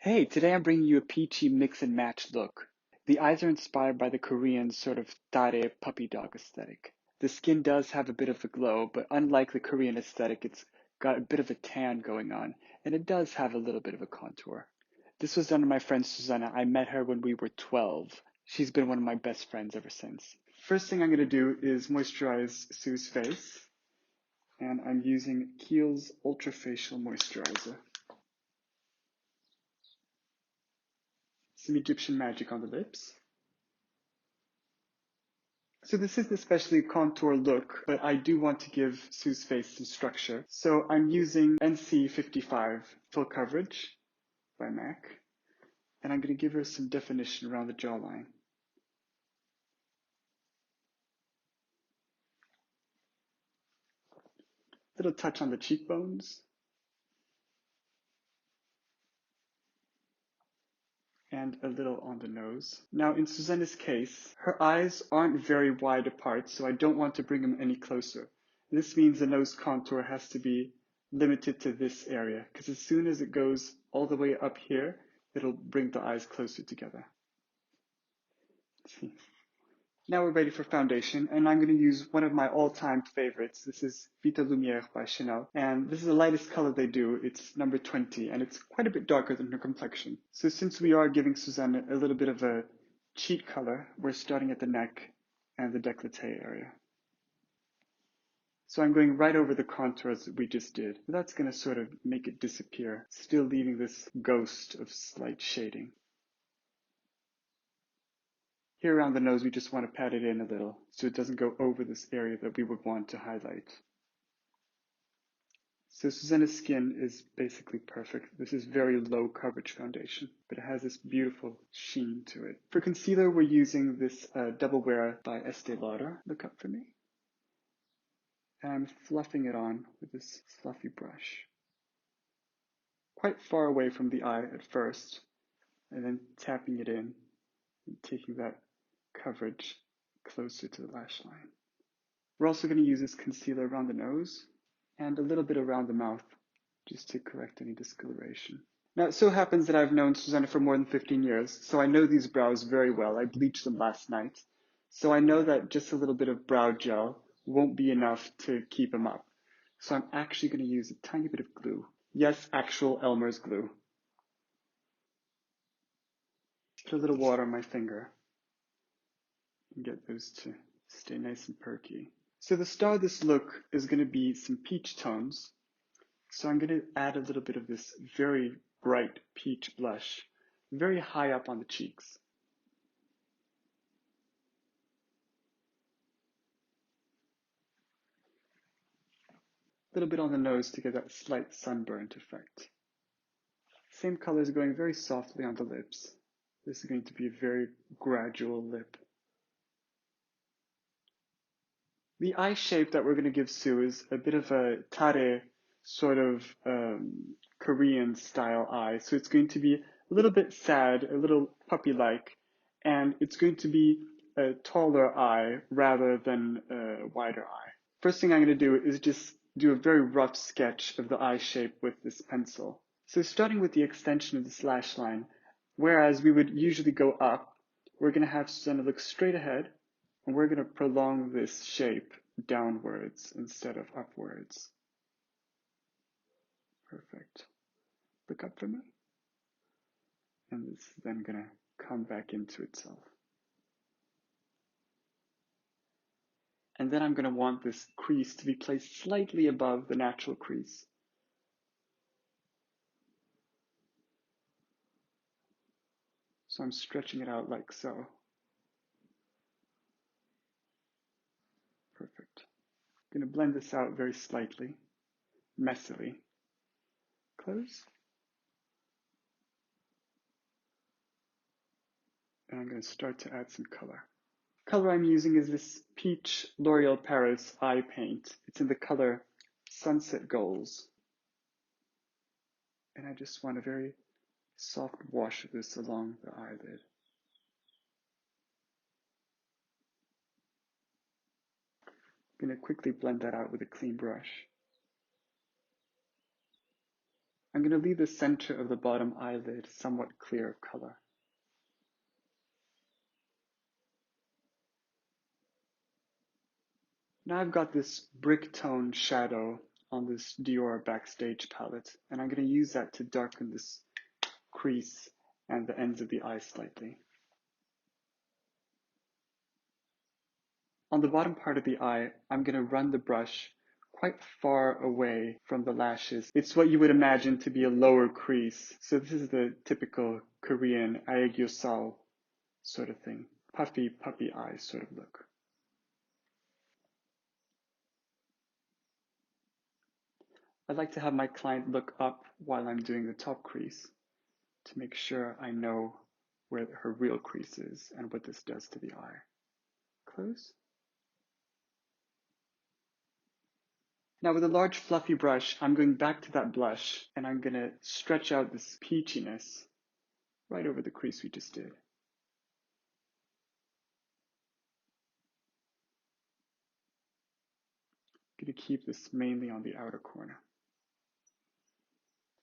Hey, today I'm bringing you a peachy mix and match look. The eyes are inspired by the Korean sort of Tare puppy dog aesthetic. The skin does have a bit of a glow, but unlike the Korean aesthetic, it's got a bit of a tan going on, and it does have a little bit of a contour. This was done by my friend Susana. I met her when we were 12. She's been one of my best friends ever since. First thing I'm going to do is moisturize Sue's face, and I'm using Kiehl's Ultra Facial Moisturizer. Some Egyptian magic on the lips. So this is especially a contour look, but I do want to give Sue's face some structure. So I'm using NC 55 Full Coverage by M.A.C, and I'm going to give her some definition around the jawline. Little touch on the cheekbones. And a little on the nose. Now in Susana's case, her eyes aren't very wide apart, so I don't want to bring them any closer. This means the nose contour has to be limited to this area, because as soon as it goes all the way up here, it'll bring the eyes closer together. Now we're ready for foundation, and I'm going to use one of my all-time favorites. This is Vitalumiére by Chanel, and this is the lightest color they do. It's number 20, and it's quite a bit darker than her complexion. So since we are giving Susana a little bit of a cheek color, we're starting at the neck and the décolleté area. So I'm going right over the contours that we just did. That's going to sort of make it disappear, still leaving this ghost of slight shading. Here around the nose, we just want to pat it in a little so it doesn't go over this area that we would want to highlight. So Susana's skin is basically perfect. This is very low coverage foundation, but it has this beautiful sheen to it. For concealer, we're using this Double Wear by Estée Lauder. Look up for me. And I'm fluffing it on with this fluffy brush. Quite far away from the eye at first, and then tapping it in and taking that coverage closer to the lash line. We're also going to use this concealer around the nose and a little bit around the mouth just to correct any discoloration. Now, it so happens that I've known Susana for more than 15 years, so I know these brows very well. I bleached them last night, so I know that just a little bit of brow gel won't be enough to keep them up. So I'm actually going to use a tiny bit of glue. Yes, actual Elmer's glue. Put a little water on my finger and get those to stay nice and perky. So the star of this look is going to be some peach tones. So I'm going to add a little bit of this very bright peach blush, very high up on the cheeks. A little bit on the nose to get that slight sunburnt effect. Same color is going very softly on the lips. This is going to be a very gradual lip. The eye shape that we're going to give Sue is a bit of a Tare sort of Korean style eye. So it's going to be a little bit sad, a little puppy-like, and it's going to be a taller eye rather than a wider eye. First thing I'm going to do is just do a very rough sketch of the eye shape with this pencil. So starting with the extension of this lash line, whereas we would usually go up, we're going to have Susana look straight ahead, and we're going to prolong this shape downwards instead of upwards. Perfect. Look up for me. And this is then going to come back into itself. And then I'm going to want this crease to be placed slightly above the natural crease. So I'm stretching it out like so. Perfect. I'm going to blend this out very slightly, messily. Close. And I'm going to start to add some color. Color I'm using is this Peach L'Oreal Paris eye paint. It's in the color Sunset Goals. And I just want a very soft wash of this along the eyelid. I'm going to quickly blend that out with a clean brush. I'm going to leave the center of the bottom eyelid somewhat clear of color. Now I've got this brick tone shadow on this Dior Backstage palette, and I'm going to use that to darken this crease and the ends of the eye slightly. On the bottom part of the eye, I'm going to run the brush quite far away from the lashes. It's what you would imagine to be a lower crease. So this is the typical Korean Aegyo Sal sort of thing. Puffy, puppy eye sort of look. I like to have my client look up while I'm doing the top crease to make sure I know where her real crease is and what this does to the eye. Close. Now with a large fluffy brush, I'm going back to that blush and I'm going to stretch out this peachiness right over the crease we just did. I'm going to keep this mainly on the outer corner.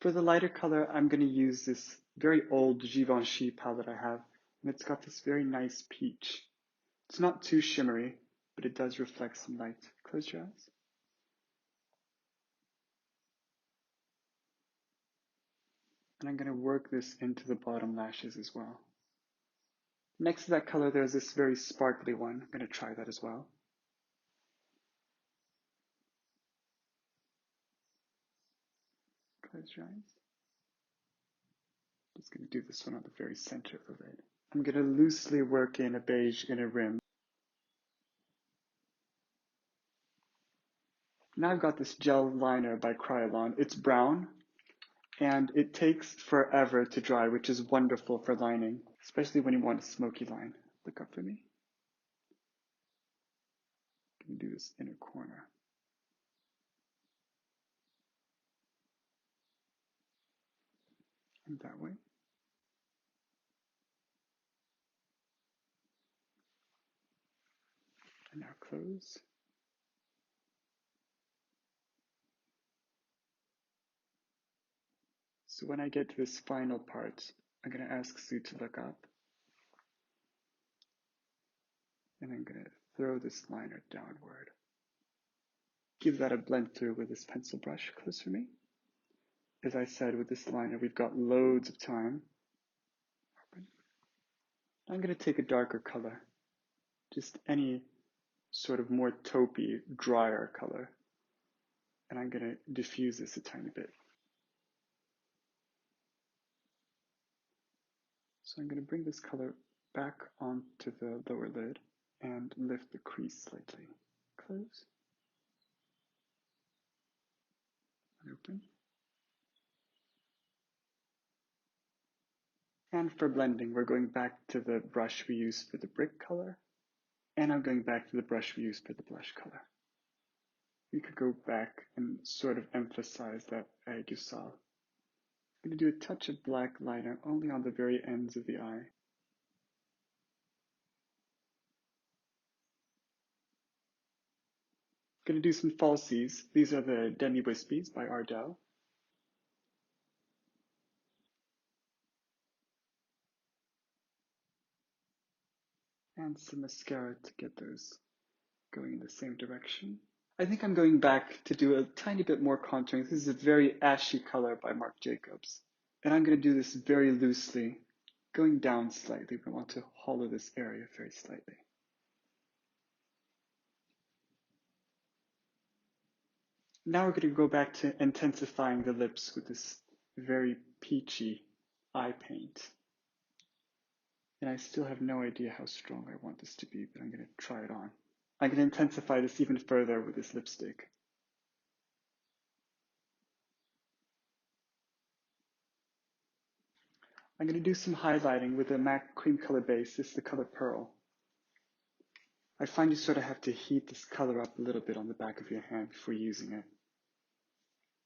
For the lighter color, I'm going to use this very old Givenchy palette I have, and it's got this very nice peach. It's not too shimmery, but it does reflect some light. Close your eyes. And I'm going to work this into the bottom lashes as well. Next to that color, there's this very sparkly one. I'm going to try that as well. Close your eyes. Just going to do this one on the very center of the lid. I'm going to loosely work in a beige inner rim. Now I've got this gel liner by Kryolan. It's brown, and it takes forever to dry, which is wonderful for lining, especially when you want a smoky line. Look up for me. I'm going to do this inner corner. And that way. And now close. So when I get to this final part, I'm going to ask Sue to look up. And I'm going to throw this liner downward. Give that a blend through with this pencil brush. Close for me. As I said, with this liner, we've got loads of time. I'm going to take a darker color, just any sort of more taupey, drier color. And I'm going to diffuse this a tiny bit. So I'm going to bring this color back onto the lower lid and lift the crease slightly. Close. And open. And for blending, we're going back to the brush we used for the brick color. And I'm going back to the brush we used for the blush color. We could go back and sort of emphasize that Aegyo Sal. I'm going to do a touch of black liner only on the very ends of the eye. I'm going to do some falsies. These are the Demi-Whispies by Ardell. And some mascara to get those going in the same direction. I think I'm going back to do a tiny bit more contouring. This is a very ashy color by Marc Jacobs. And I'm going to do this very loosely, going down slightly. We want to hollow this area very slightly. Now we're going to go back to intensifying the lips with this very peachy eye paint. And I still have no idea how strong I want this to be, but I'm going to try it on. I'm going to intensify this even further with this lipstick. I'm going to do some highlighting with a MAC cream color base. This is the color Pearl. I find you sort of have to heat this color up a little bit on the back of your hand before using it.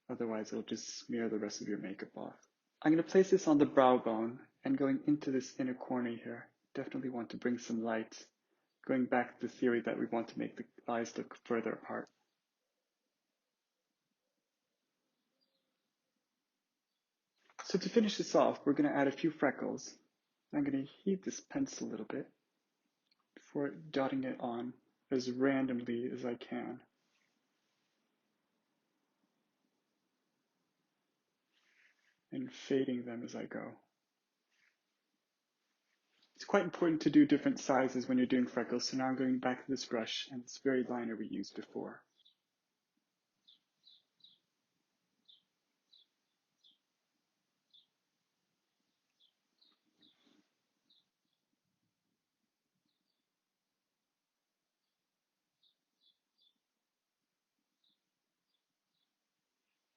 Otherwise, it'll just smear the rest of your makeup off. I'm going to place this on the brow bone and going into this inner corner here. Definitely want to bring some light. Going back to the theory that we want to make the eyes look further apart. So to finish this off, we're going to add a few freckles. I'm going to heat this pencil a little bit before dotting it on as randomly as I can. And fading them as I go. It's quite important to do different sizes when you're doing freckles, so now I'm going back to this brush and this very liner we used before.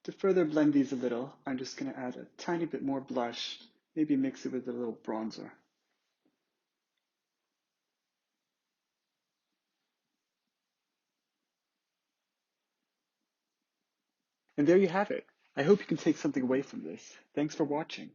To further blend these a little, I'm just going to add a tiny bit more blush, maybe mix it with a little bronzer. And there you have it. I hope you can take something away from this. Thanks for watching.